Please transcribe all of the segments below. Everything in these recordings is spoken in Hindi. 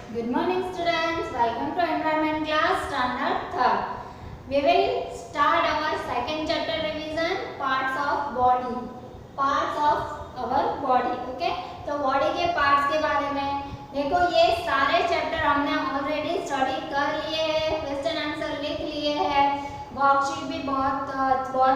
Good morning students, welcome to environment class standard 3rd. We will start our second chapter revision, parts of body. Parts of our body, okay? तो body के parts के बारे में देखो, ये सारे चैप्टर हमने ऑलरेडी स्टडी कर लिए हैं, क्वेश्चन आंसर लिख लिए हैं, वर्कशीट भी बहुत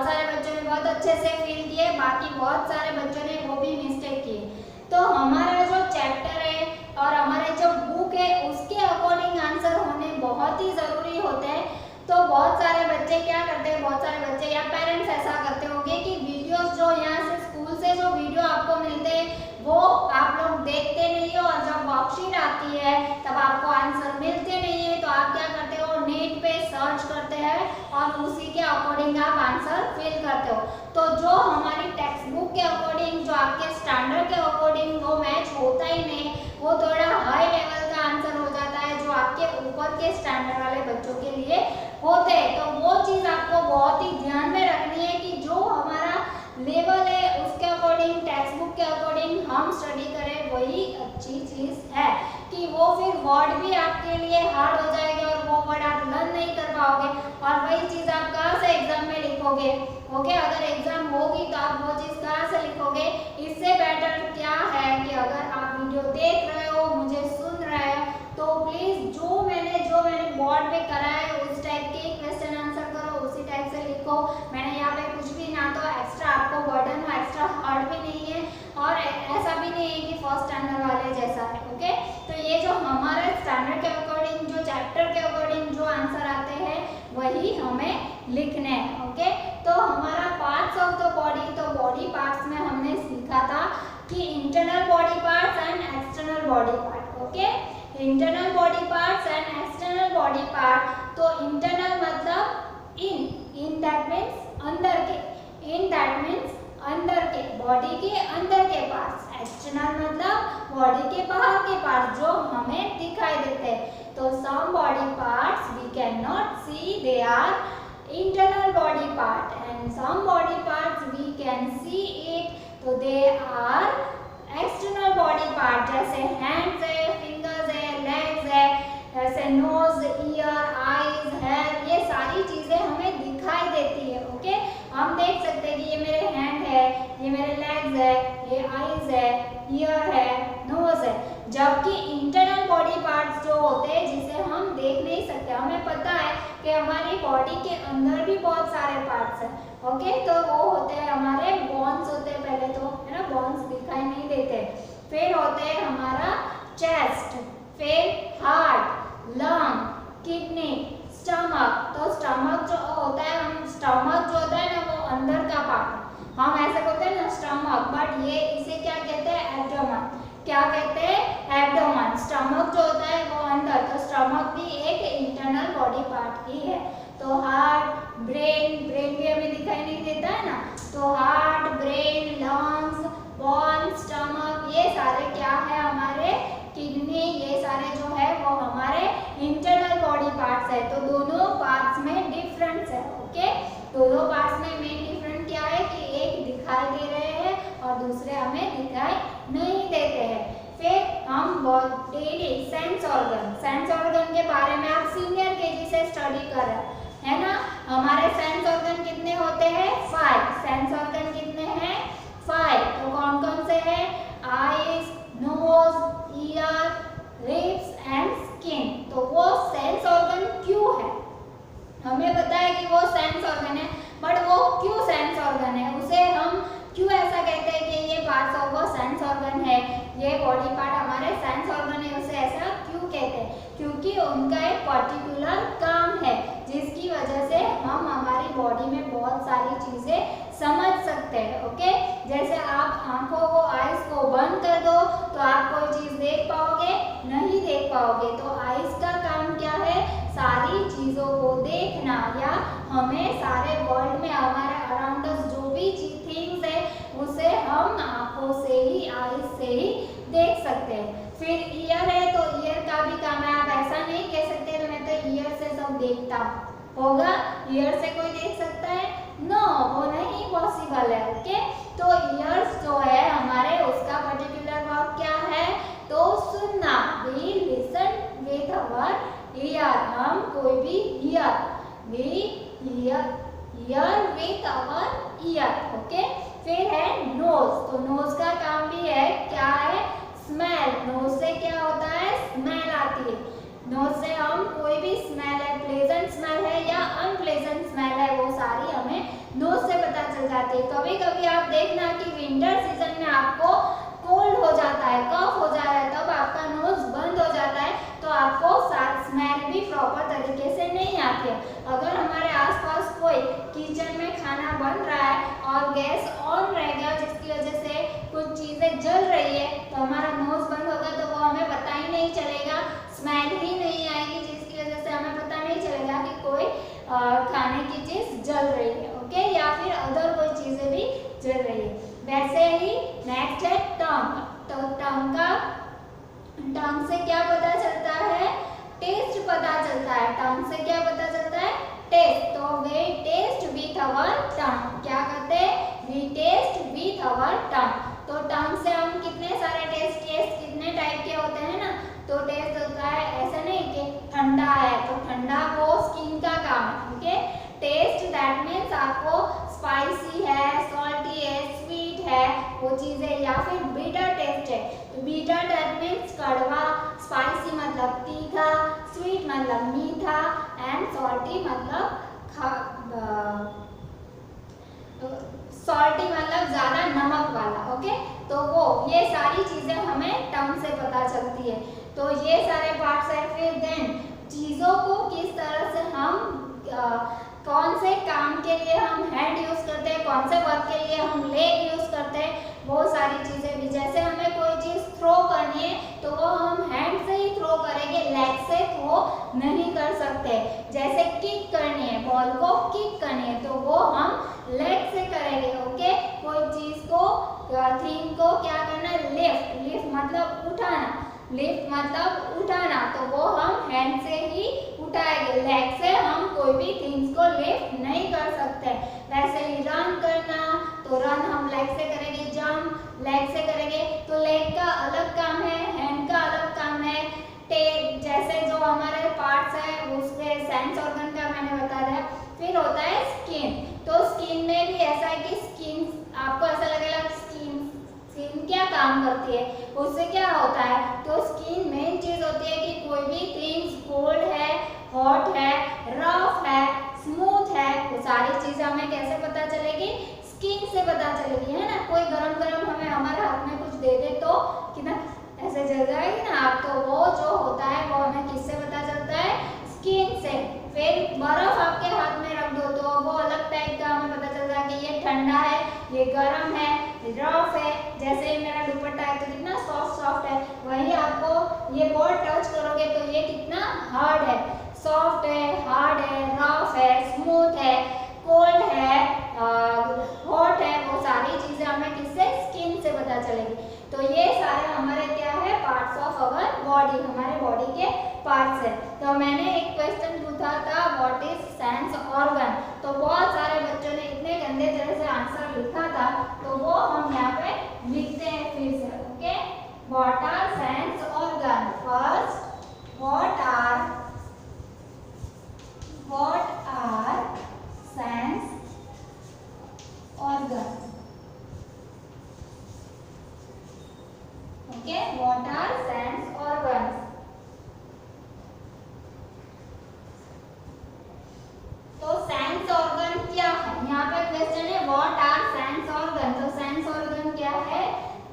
सारे बच्चों ने बहुत अच्छे से फिल किए, बाकी बहुत सारे बच्चों ने वो भी मिस्टेक किए। तो हमारा जो चैप्टर है और हमारे जो बुक है उसके अकॉर्डिंग आंसर होने बहुत ही ज़रूरी होते हैं। तो बहुत सारे बच्चे क्या करते हैं, बहुत सारे बच्चे या पेरेंट्स ऐसा करते होंगे कि वीडियोस जो यहाँ से स्कूल से जो वीडियो आपको मिलते हैं वो आप लोग देखते नहीं हो, और जब वर्कशीट आती है तब आपको आंसर मिलते नहीं है। तो आप क्या करते हो, नेट पे सर्च करते हैं और उसी के अकॉर्डिंग आप आंसर फिल करते हो। तो जो हमारी टेक्स्ट बुक के अकॉर्डिंग, जो आपके स्टैंडर्ड के अकॉर्डिंग वो मैच होता ही नहीं, वो थोड़ा हाई लेवल का आंसर हो जाता है जो आपके ऊपर के स्टैंडर्ड वाले बच्चों के लिए होते हैं। तो वो चीज़ आपको बहुत ही ध्यान में रखनी है कि जो हमारा लेवल है उसके अकॉर्डिंग, टेक्स्ट बुक के अकॉर्डिंग हम स्टडी करें, वही अच्छी चीज़ है। कि वो फिर वर्ड भी आपके लिए हार्ड हो जाएगा और वो वर्ड आप लर्न नहीं कर पाओगे, और वही चीज़ आप कहाँ से एग्जाम में लिखोगे। ओके, अगर एग्जाम होगी तो आप वो चीज़ कहाँ से लिखोगे। इससे बेटर क्या है कि अगर आप वीडियो देख रहे हो, मुझे सुन रहे हो, तो प्लीज़ जो मैंने बोर्ड पे करा है उस टाइप के क्वेश्चन आंसर करो, उसी टाइप से लिखो। मैंने यहाँ पे कुछ भी ना तो एक्स्ट्रा आपको बर्डन हो, एक्स्ट्रा हार्ड भी नहीं है, और ऐसा भी नहीं है कि फर्स्ट स्टैंडर्ड वाले जैसा है। ओके, तो ये जो हमारे स्टैंडर्ड के अकॉर्डिंग, जो चैप्टर के अकॉर्डिंग जो आंसर आते हैं वही हमें लिखने हैं। ओके, तो हमारा पार्ट्स ऑफ द बॉडी, तो बॉडी पार्ट्स में हमने सीखा था कि internal body parts and external body part. Okay, internal body parts and external body part. तो इंटरनल मतलब इन दैट मीन्स अंदर के, इन दैट मीन्स अंदर के, बॉडी के अंदर के पार्ट्स। एक्सटर्नल मतलब बॉडी के बाहर के पार्ट्स जो हमें दिखाई देते हैं। तो some body parts we can not see, they are internal body part, and some body parts we can see it, तो they are external body part। जैसे hands है, fingers है, legs है, ऐसे nose, ear, eyes, hair, ये सारी चीजें हमें दिखाई देती है। ओके, हम देख सकते हैं कि ये मेरे हैंड है, ये मेरे legs है, ये eyes है, ear है, nose है। जबकि इंटरनल बॉडी पार्ट्स जो होते हैं जिसे हम देख नहीं सकते, हमें पता है कि हमारी बॉडी के अंदर भी बहुत सारे पार्ट्स हैं। ओके, तो वो होते हैं हमारे बोन्स होते हैं, पहले तो है ना, बोन्स दिखाई नहीं देते। फिर होते हैं हमारा चेस्ट, फिर हार्ट, लंग, किडनी, स्टमक। तो स्टमक जो होता है, हम स्टमक जो होता है ना वो अंदर का पार्ट, हम ऐसे बोलते हैं ना स्टमक, बट ये इसे क्या कहते हैं, एब्डोमेन। क्या कहते हैं, एब्डोमेन। स्टमक जो होता है वो अंदर, तो स्टमक भी एक इंटरनल बॉडी पार्ट ही है। तो हार्ट, ब्रेन भी हमें दिखाई नहीं देता है ना, तो heart, brain, lungs, bone, stomach, ये सारे क्या है हमारे, किडनी, ये सारे जो है वो हमारे इंटरनल बॉडी पार्ट्स है। तो दोनों पार्ट्स में डिफरेंस है। ओके, दोनों पार्ट्स में मेन डिफरेंस क्या है कि एक दिखाई दे रहे हैं और दूसरे हमें दिखाई नहीं देते हैं। फिर हम डेली सेंस ऑर्गन के बारे में आप सीनियर केजी से स्टडी कर रहे हैं ना। हमारे सेंस ऑर्गन कितने होते हैं, 5। सेंस ऑर्गन कितने हैं, 5। तो कौन कौन से हैं, eyes, nose, ear, lips and skin. तो वो सेंस ऑर्गन क्यों है, हमें पता है कि वो सेंस ऑर्गन है, बट वो क्यों सेंस ऑर्गन है, उसे हम क्यों ऐसा कहते हैं कि ये पार्ट्स ऑफ वो सेंस ऑर्गन है, ये बॉडी पार्ट हमारे सेंस ऑर्गन है, उसे ऐसा क्यों कहते हैं, क्योंकि उनका एक पर्टिकुलर काम है जिसकी वजह से हम हमारी बॉडी में बहुत सारी चीज़ें समझ सकते हैं। ओके, जैसे आप आंखों को, आइज को बंद कर दो तो आप कोई चीज़ देख पाओगे, नहीं देख पाओगे। तो आइज का काम क्या है, सारी चीज़ों को देखना, या हमें सारे वर्ल्ड में हमारे अराउंड अस जो भी थिंग्स है उसे हम आंखों से ही, आइज से ही देख सकते हैं। फिर ईयर है, तो ईयर का भी काम है, आप ऐसा नहीं कह सकते तो मैं तो ईयर से सब देखता होगा, ईयर से कोई देख सकता है, नो, वो नहीं पॉसिबल है। ओके, तो ईयर्स जो है हमारे, उसका पर्टिकुलर वर्क क्या है, तो सुनना, वी लिसन नोज, तो नोज का काम भी है क्या है, स्मेल। नोज से क्या होता है, स्मेल आती है। नोज से हम कोई भी स्मेल है, प्लेजेंट स्मेल है या अनप्लेजेंट स्मेल है, वो सारी हमें नोज से पता चल जाती है। कभी कभी आप देखना कि विंटर सीजन में आपको कोल्ड हो जाता है, कफ हो जाता है, तब आपका नोज बंद हो जाता है, तो आपको स्मेल भी प्रॉपर तरीके से नहीं आती है। अगर हमारे आसपास कोई किचन में खाना बन रहा है और गैस ऑन रहेगा, जिसकी वजह से कुछ चीजें जल रही है, तो हमारा नोज बंद होगा, तो वो हमें पता ही नहीं चलेगा, स्मेल ही नहीं आएगी, जिसकी वजह से हमें पता नहीं चलेगा कि कोई खाने की चीज जल रही है, ओके, या फिर अदर कोई चीजें भी जल रही है। वैसे ही नेक्स्ट है टंग। तो टंग से क्या पता चलता है, टेस्ट पता चलता है। टंग से क्या पता चलता है, टेस्ट। तो we taste with our tongue, क्या करते हैं, we taste with our tongue. तो टंग से हम कितने सारे टेस्ट कितने टाइप के होते हैं ना, तो टेस्ट होता है, ऐसा नहीं कि ठंडा है तो ठंडा वो स्किन का काम है, ओके। टेस्ट दैट मीन्स आपको स्पाइसी है, सॉल्टी है, स्वीट है, वो चीजें, या फिर बीटर टेस्ट है, तो बीटर दैट मीन्स कड़वा, स्पाइसी मतलब तीखा, स्वीट मतलब मीठा एंड सॉल्टी मतलब सॉल्टी मतलब ज्यादा नमक वाला, ओके। तो वो ये सारी चीजें हमें टंग से पता चलती है। तो ये सारे पार्ट्स है। फिर देन चीजों को किस तरह से हम कौन से काम के लिए हम हैंड यूज करते हैं, कौन से वर्क के लिए हम लेग यूज करते हैं, वो सारी चीजें भी। जैसे हमें कोई चीज थ्रो करनी है तो वो हम हैंड से ही थ्रो करेंगे, लेग से थ्रो नहीं कर सकते। जैसे किक करनी है, बॉल को किक करनी है, तो वो हम लेग से करेंगे, ओके। कोई चीज को थिंग को क्या करना है, लिफ्ट। लिफ्ट मतलब उठाना, लिफ्ट मतलब उठाना, तो वो हम हैंड से ही उठाएंगे, लेग से हम कोई भी थिंग्स को लिफ्ट नहीं कर सकते। वैसे ही रन करना, तो रन हम लेग से करेंगे, जंप लेग से करेंगे, तो लेग का अलग काम है, हैंड का अलग काम है। जैसे जो हमारे पार्ट्स है उसमें सेंस ऑर्गन का मैंने बता दिया। फिर होता है स्किन। तो स्किन में भी ऐसा है कि स्किन आपको ऐसा लगेगा स्किन क्या काम करती है, उससे क्या होता है, तो स्किन मेन चीज होती है कि कोई भी थिंग्स कोल्ड है, हॉट है, रफ है, स्मूथ है, वो सारी चीजें हमें कैसे पता चलेगी, स्किन से पता चलेगी, है ना। कोई गरम गरम हमें हमारे हाथ में कुछ दे दे तो कितना ऐसे जल जाएगी ना आप, तो वो जो होता है वो हमें किससे पता चलता है, स्किन से। फिर बर्फ आपके हाथ में रख दो तो वो अलग टाइप का हमें पता चलता है कि ये ठंडा है, ये गर्म है, रफ है। जैसे मेरा दुपट्टा है तो कितना सॉफ्ट सॉफ्ट है, वही आपको ये बोर्ड टच करोगे तो ये कितना हार्ड है, सॉफ्ट है, हार्ड है, रफ है, स्मूथ है, कोल्ड है, हॉट है, वो सारी चीजें हमें किससे, स्किन से पता चलेगी। तो ये सारे हमारे क्या है, पार्ट्स ऑफ अवर बॉडी, हमारे बॉडी के पार्ट्स है। तो मैंने एक क्वेश्चन पूछा था व्हाट इज सेंस ऑर्गन, तो बहुत सारे बच्चों ने इतने गंदे तरह से आंसर लिखा था, तो वो हम यहाँ पे लिखते हैं फिर से, okay. What are sense organ, first what are sense organ, okay. What are sense organs, तो सेंस ऑर्गन क्या है, यहाँ पे क्वेश्चन है व्हाट आर सेंस ऑर्गन। तो सेंस ऑर्गन क्या है,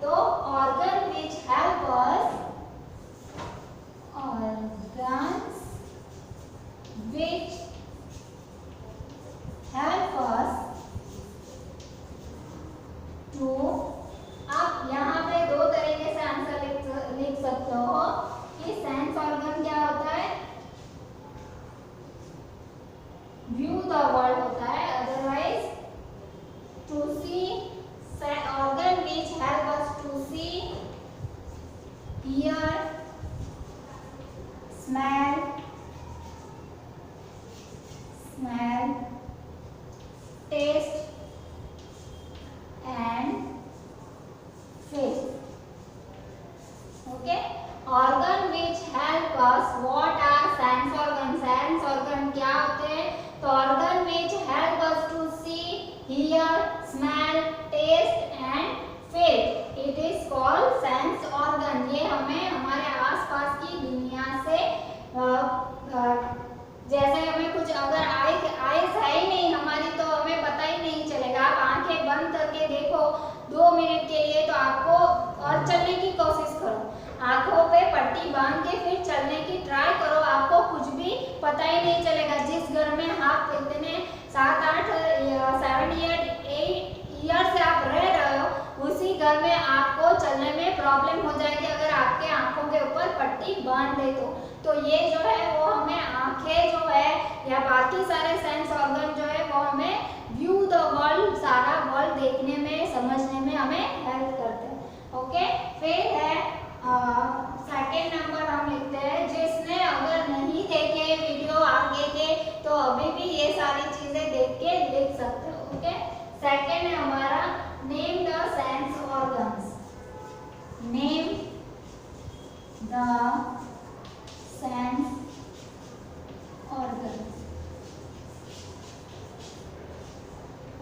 तो organ which help us, organs which help us to, आप यहाँ पे दो तरीके से आंसर लिख सकते हो कि सेंस ऑर्गन क्या होता है, व्यू द वर्ल्ड होता है, otherwise to see, organ which help us to see, here, smell, taste and feel, okay. Organ which help us, what are sense organ, sense organ क्या होते हैं, तो organ which help us to see, hear, smell, taste and के लिए तो आपको और चलने की कोशिश करो, आंखों पे पट्टी बांध के फिर चलने की ट्राई करो, आपको कुछ भी पता ही नहीं चलेगा। जिस घर में आप इतने 7 ईयर से आप रह रहे हो, उसी घर में आपको चलने में प्रॉब्लम हो जाएगी अगर आपके आंखों के ऊपर पट्टी बांध दे तो ये जो है वो हमें आंखें जो है या बाकी सारे सेंस ऑर्गन जो है वो हमें व्यू द वर्ल्ड, सारा वर्ल्ड देखने में समझने में हमें हेल्प करते हैं। ओके, फिर है सेकेंड नंबर हम लिखते हैं, जिसने अगर नहीं देखे वीडियो आगे के तो अभी भी ये सारी चीजें देख के लिख सकते हो। ओके, सेकेंड है हमारा name the sense organs. Name the sense organs.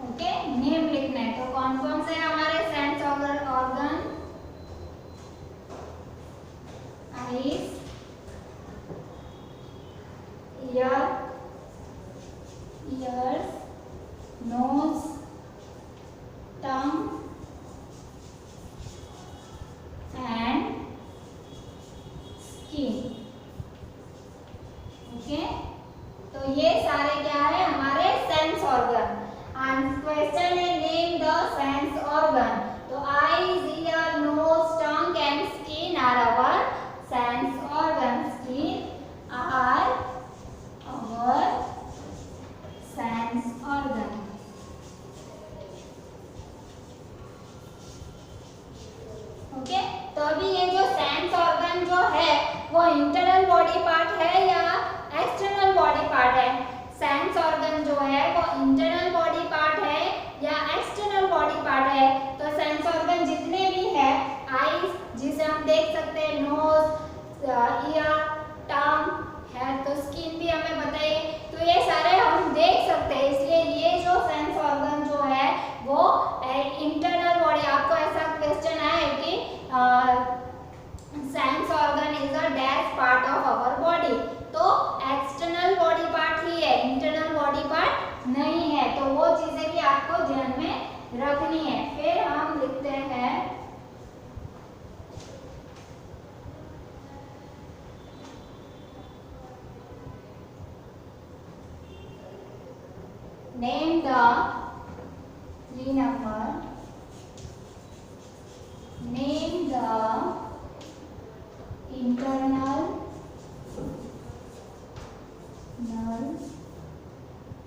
Okay, name लिखना है तो कौन कौन से हमारे sense organ? Eyes, ears, nose, tongue and skin. Okay, तो ये सारे क्या है हमारे सेंस ऑर्गन। क्वेश्चन है नेम द सेंस ऑर्गन, तो eyes, ear, nose, tongue and skin are our sense organ. Skin are our sense organ. Okay, तो अभी ये जो सेंस ऑर्गन जो है वो इंटरनल बॉडी पार्ट है या एक्सटर्नल बॉडी पार्ट है? सेंस ऑर्गन जो है वो इंटरनल बॉडी पार्ट है या एक्सटर्नल बॉडी पार्ट है? तो सेंस ऑर्गन जितने भी है, आईज जिसे हम देख सकते हैं, नोज, ईयर, टंग है, तो स्किन भी हमें बताइए, तो ये सारे हम देख सकते हैं, इसलिए ये जो सेंस ऑर्गन जो है वो इंटरनल बॉडी। आपको ऐसा क्वेश्चन आए कि sense organ is a dash part of our body, तो एक्सटर्नल बॉडी पार्ट ही है, इंटरनल बॉडी पार्ट नहीं है, तो वो चीजें भी आपको ध्यान में रखनी है। फिर हम लिखते हैं name the 3 number, name the internal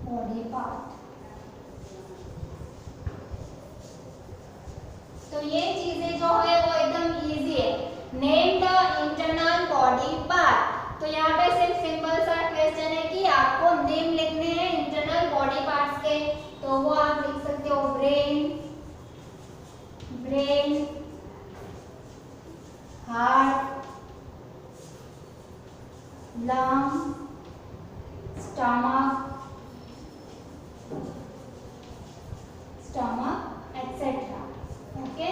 body part। तो ये चीजें जो है वो एकदम इजी है। Name the internal body part, तो यहाँ पे सिर्फ सिंपल सा क्वेश्चन है कि आपको नेम लिखने हैं इंटरनल बॉडी पार्ट्स के, तो वो आप लिख सकते हो brain, heart, lung, stomach etcetera. Okay,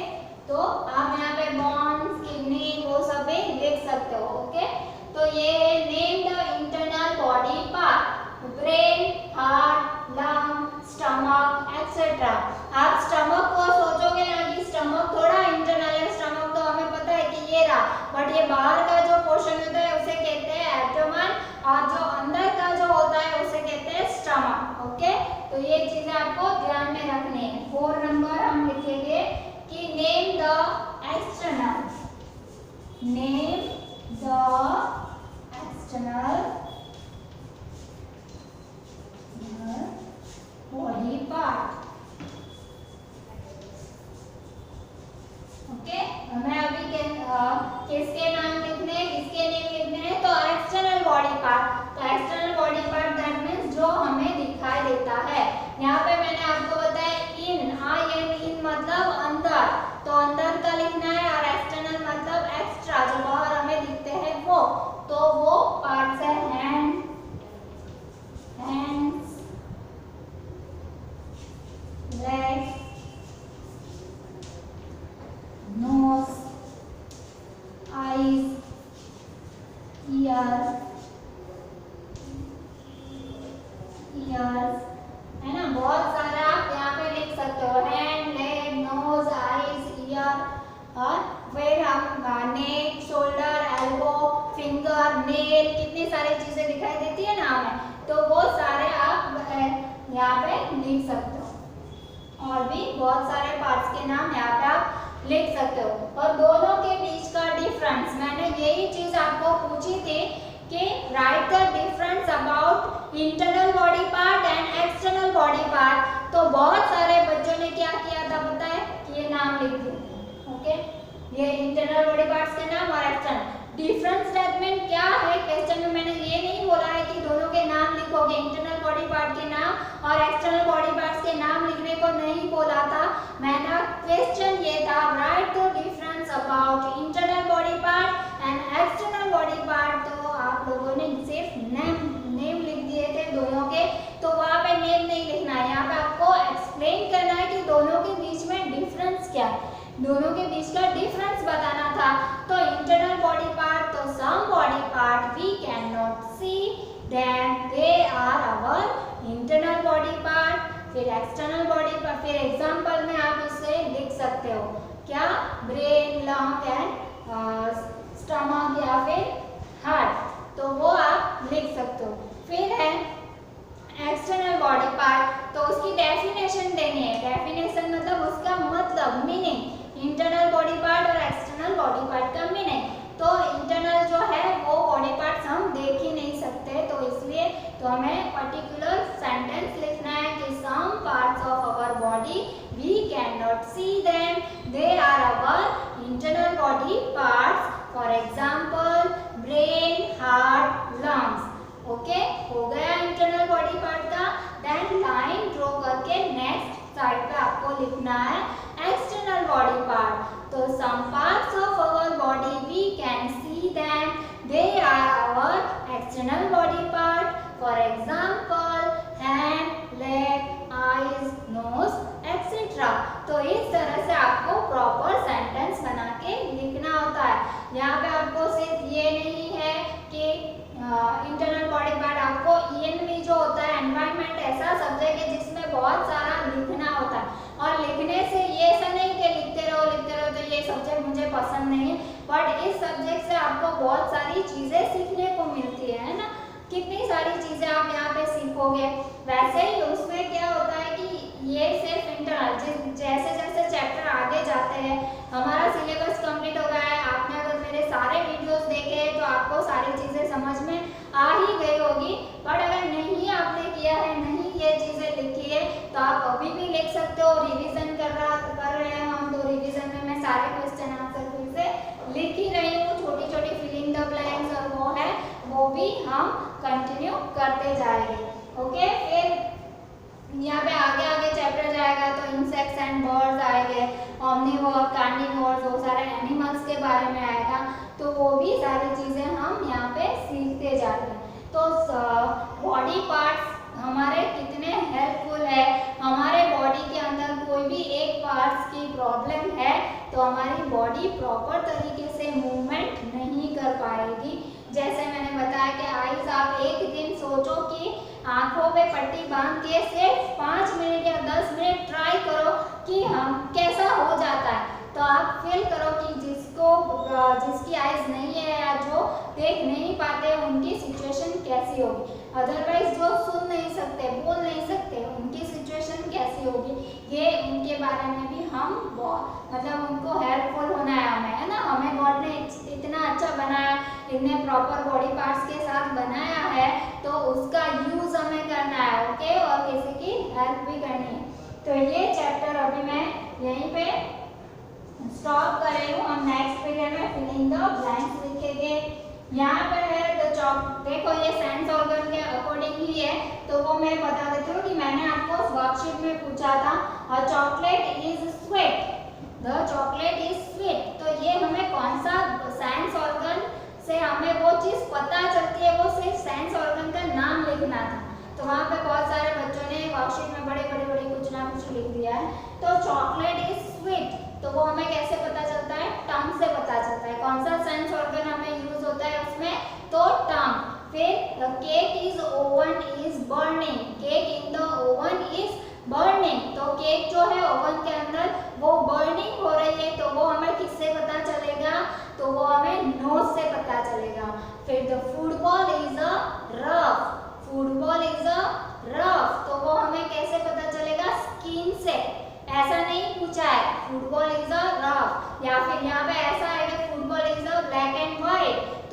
तो आप यहाँ पे बोन्स, किडनी वो सब भी लिख सकते हो। ओके, तो ये name the internal body part, brain, heart, lung, stomach etcetera. आप स्टमक को सोचोगे ना कि स्टमक थोड़ा इंटरनल है, स्टमक तो हमें पता है कि ये रहा, बट ये बाहर का जो पोर्शन होता है उसे कहते हैं एब्डोमेन, और जो अंदर का जो होता है उसे कहते हैं स्टमक। ओके, तो ये चीजें आपको ध्यान में रखनी है। 4 नंबर हम लिखेंगे कि name the external, name the external body part. Okay, हमें अभी किसके नाम लिखने हैं, किसके नेम लिखने हैं? तो एक्सटर्नल बॉडी पार्ट। तो external body part that means जो हमें दिखाई देता है। यहाँ पे मैंने आपको बताया इन मतलब अंदर, तो अंदर का लिखना है, और एक्सटर्नल मतलब एक्स्ट्रा, जो बाहर हमें दिखते हैं वो, तो वो पार्ट्स है हैंड्स, लेग्स, nose, eyes, बहुत सारे पार्ट्स के नाम यहाँ पे आप लिख सकते हो। और दोनों के बीच का डिफरेंस, मैंने यही चीज आपको पूछी थी कि right the difference about internal body part and external body part. तो बहुत सारे बच्चों ने क्या किया था पता है कि ये नाम लिख दिए। ओके, ये इंटरनल बॉडी पार्ट्स के नाम और एक्सटर्नल। डिफरेंस स्टेटमेंट क्या है क्वेश्चन में मैंने ये नहीं बोला है कि दोनों के नाम लिखोगे, इंटरनल बॉडी पार्ट के नाम और एक्सटर्नल बॉडी पार्ट्स के नाम लिखने को नहीं बोला था। मैंने क्वेश्चन ये था right the difference about internal body part and external body part. तो आप लोगों ने सिर्फ नेम लिख दिए थे दोनों के, तो वहाँ पे नेम नहीं लिखना है, यहाँ पे आपको एक्सप्लेन करना है कि दोनों के बीच में डिफरेंस क्या है, दोनों के बीच का डिफरेंस बताना था। तो इंटरनल बॉडी पार्ट, तो some body part we can not see them they are our internal body part. फिर एक्सटर्नल बॉडी पार्ट, फिर एग्जांपल में आप इसे लिख सकते हो क्या, ब्रेन, लंग एंड स्टमक या फिर हार्ट, तो वो आप लिख सकते हो। फिर है एक्सटर्नल बॉडी पार्ट, तो उसकी डेफिनेशन देनी है। डेफिनेशन मतलब उसका मतलब, मीनिंग, इंटरनल बॉडी पार्ट और एक्सटर्नल बॉडी पार्ट का मीनिंग। तो इंटरनल जो है वो बॉडी पार्ट्स हम देख ही नहीं सकते, तो इसलिए तो हमें पर्टिकुलर सेंटेंस लिखना है कि some parts of our body we can not see them, they are our internal body parts. For example brain, heart, lungs. Okay, हो गया इंटरनल बॉडी पार्ट का। देन लाइन ड्रॉ करके नेक्स्ट साइड पे आपको लिखना है एक्सटर्नल बॉडी पार्ट। तो some parts of our body we can see them, they are our external body part. For example hand, leg, eyes, nose, etcetera. तो इस तरह से आपको प्रॉपर सेंटेंस बना के लिखना होता है। यहाँ पे आपको सिर्फ ये नहीं है कि इंटरनल बॉडी पार्ट, आपको ENV जो होता है एनवायरनमेंट, ऐसा सब्जेक्ट है जिसमें बहुत सारा लिखना होता है। और लिखने से ये ऐसा नहीं कि लिखते रहो तो ये सब्जेक्ट मुझे पसंद नहीं है, बट इस सब्जेक्ट से आपको बहुत सारी चीज़ें सीखने को मिलती है ना, कितनी सारी चीज़ें आप यहाँ पे सीखोगे। वैसे ही उसमें क्या होता है कि ये सिर्फ इंटरनल, जैसे जैसे चैप्टर आगे जाते हैं, हमारा सिलेबस कंप्लीट हो गया है, आपने अगर मेरे सारे वीडियोस देखे तो आपको सारी चीज़ें समझ में आ ही गई होगी। बट अगर नहीं आपने किया है, नहीं ये चीज़ें लिखी है, तो आप अभी भी लिख सकते हो। रिवीजन कर रहे हैं हम, तो रिवीजन में मैं सारे क्वेश्चन आंसर फिर से लिख ही रही हूँ, छोटी छोटी फिलिंग द ब्लैंक्स और वो है वो भी हम कंटिन्यू करते जाएंगे। ओके, फिर यहाँ पे आगे आगे चैप्टर जाएगा तो इंसेक्ट्स एंड बर्ड्स आएंगे, ऑमनिवोर, कार्निवोर, वो सारे एनिमल्स के बारे में आएगा, तो वो भी सारी चीज़ें हम यहाँ पे सीखते जाएंगे। तो बॉडी पार्ट्स हमारे कितने हेल्पफुल है, हमारे बॉडी के अंदर कोई भी एक पार्ट्स की प्रॉब्लम है तो हमारी बॉडी प्रॉपर तरीके से मूवमेंट नहीं कर पाएगी। जैसे मैंने बताया कि आइज, आप एक दिन सोचो कि आंखों पे पट्टी बांध के सिर्फ 5 मिनट या 10 मिनट ट्राई करो कि हम कैसा हो जाता है, तो आप फील करो कि जिसकी आइज नहीं है या जो देख नहीं पाते उनकी सिचुएशन कैसी होगी। अदरवाइज जो सुन नहीं सकते, बोल नहीं सकते, उनकी सिचुएशन कैसी होगी, ये उनके बारे में भी हम मतलब उनको हेल्पफुल होना है हमें, है ना। हमें गॉड ने इतना अच्छा बनाया, इतने प्रॉपर बॉडी पार्ट्स के साथ बनाया है, तो उसका यूज हमें करना है। ओके, और किसी की हेल्प भी करनी है। तो ये चैप्टर अभी मैं यहीं पे स्टॉप कर रही हूँ। हम नेक्स्ट पीरियड में फिलिंग द ब्लैंक्स लिखेंगे। यहाँ पर है देखो ये सेंस ऑर्गन के अकॉर्डिंग ही है, तो वो मैं बता देती हूँ कि मैंने आपको वर्कशीट में पूछा था, अ chocolate is sweet, the chocolate is sweet. तो ये हमें कौन सा सेंस ऑर्गन से हमें वो चीज़ पता चलती है, वो सिर्फ सेंस ऑर्गन का नाम लिखना था। तो वहाँ पे बहुत सारे बच्चों ने वर्कशीट में बड़े कुछ ना कुछ लिख दिया है। तो चॉकलेट इज स्वीट, तो वो हमें कैसे पता चलता है, टंग से पता चलता है। कौन सा सेंस ऑर्गन हमें यूज होता है उसमें, तो टंग। फिर cake is oven is burning, cake in the oven is burning, तो केक जो है ओवन के अंदर वो बर्निंग हो रही है, तो वो हमें किससे पता चलेगा, तो वो हमें नोज से पता चलेगा। फिर the football is a rough, football is a rough, तो वो हमें कैसे पता चलेगा, स्किन से। ऐसा नहीं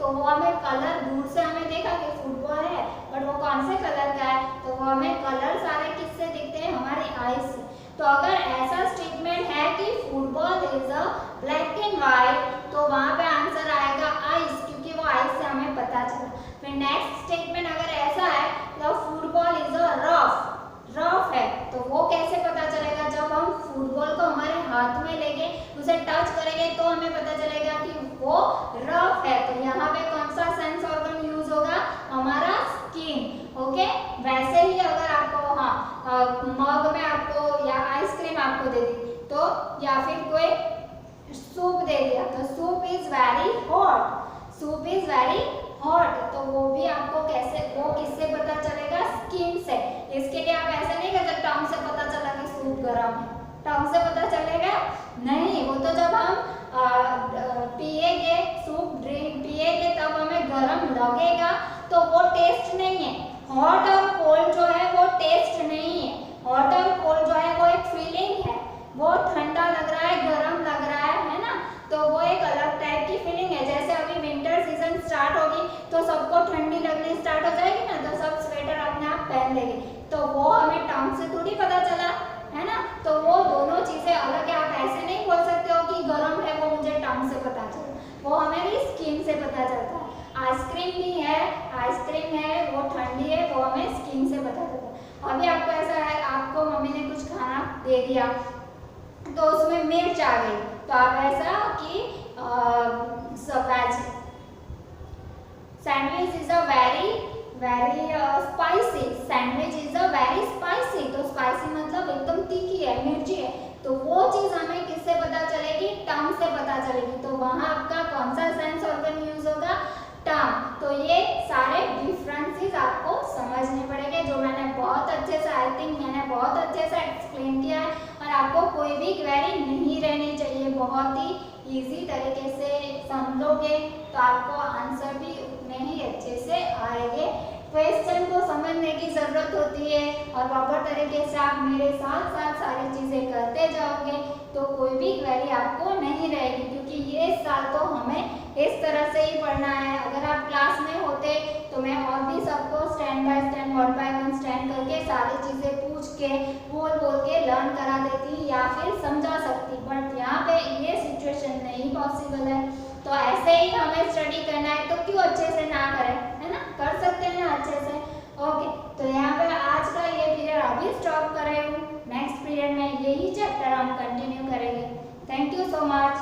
तो वो हमें कलर दूर से हमें देखा कि फुटबॉल है, बट वो कौन से कलर का है, तो वो हमें कलर सारे किससे दिखते हैं, हमारी आईज से। तो अगर ऐसा स्टेटमेंट है कि football is a black and white, तो वहां पे आंसर आएगा आईज, क्योंकि वो आईज से हमें पता चला। फिर नेक्स्ट स्टेटमेंट अगर ऐसा है the football is a rough है, तो वो कैसे पता चलेगा, जब हम फुटबॉल को हमारे हाथ में लेंगे, उसे टच करेंगे तो हमें पता चलेगा कि वो रफ है। तो यहाँ पे कौन सा सेंस ऑर्गन यूज होगा, हमारा स्किन। ओके, वैसे ही अगर आपको मग में आपको या आइसक्रीम आपको दे दी, तो या फिर कोई सूप दे दिया, तो सूप इज वेरी हॉट, तो वो भी आपको कैसे, वो किससे पता चलेगा, स्किन से। इसके लिए आप ऐसा नहीं कर सकते टंग से पता चला कि सूप गर्म है, टंग से पता चलेगा नहीं, वो तो जब हम पिएंगे, सूप ड्रिंक पिएंगे तब हमें गर्म लगेगा, तो वो टेस्ट नहीं है। हॉट और कोल्ड जो है वो टेस्ट नहीं है, हॉट और कोल्ड जो है वो एक फीलिंग है, वो ठंडा लग रहा है, गर्म लग रहा है ना, तो वो एक अलग टाइप की फीलिंग है। जैसे अभी विंटर सीजन स्टार्ट होगी तो सबको ठंडी लगनी स्टार्ट हो जाएगी ना, तो सब स्वेटर अपने आप पहन लेंगे, तो वो हमें टंग से थोड़ी पता चला है ना, तो वो दोनों चीजें अलग है। आप ऐसे नहीं बोल सकते हो कि गर्म है वो मुझे टंग से पता चला, वो हमें स्किन से पता चलता है। आइसक्रीम भी है, आइसक्रीम है वो ठंडी है, वो हमें स्किन से पता चलता है। अभी आपको ऐसा है, आपको मम्मी ने कुछ खाना दे दिया तो उसमें मिर्च आ गई, तो आप ऐसा कि sandwich is a very spicy, sandwich is a very spicy, तो स्पाइसी मतलब एकदम तीखी है, मिर्ची है, तो वो चीज हमें किससे पता चलेगी, टंग से पता चलेगी। तो वहां आपका कौन सा सेंस ऑर्गन यूज होगा, टंग। तो ये सारे डिफरेंसेस आपको समझने पड़ेंगे, जो मैंने बहुत अच्छे से, आई थिंक मैंने बहुत अच्छे से एक्सप्लेन किया है, और आपको कोई भी क्वेरी नहीं रहनी चाहिए, बहुत ही इजी तरीके से समझोगे तो आपको आंसर भी उतने ही अच्छे से आएंगे। क्वेश्चन को समझने की जरूरत होती है, और प्रॉपर तरीके से आप मेरे साथ साथ सारी चीजें करते जाओगे तो कोई भी क्वेरी आपको नहीं रहेगी, क्योंकि ये साल तो हमें इस तरह से ही पढ़ना है। अगर आप क्लास में होते तो मैं और भी सबको stand by stand, word by one stand करके सारी चीजें पूछ के बोल के लर्न करा देती या फिर समझा सकती, बट यहाँ पे ये सिचुएशन नहीं पॉसिबल है। तो ऐसे ही हमें स्टडी करना है, तो क्यों अच्छे से ना करें, है ना, कर सकते हैं ना अच्छे से। ओके, तो यहाँ पे आज का ये पीरियड अभी स्टॉप कर रही हूँ, नेक्स्ट पीरियड में यही चैप्टर हम कंटिन्यू करेंगे। Thank you so much.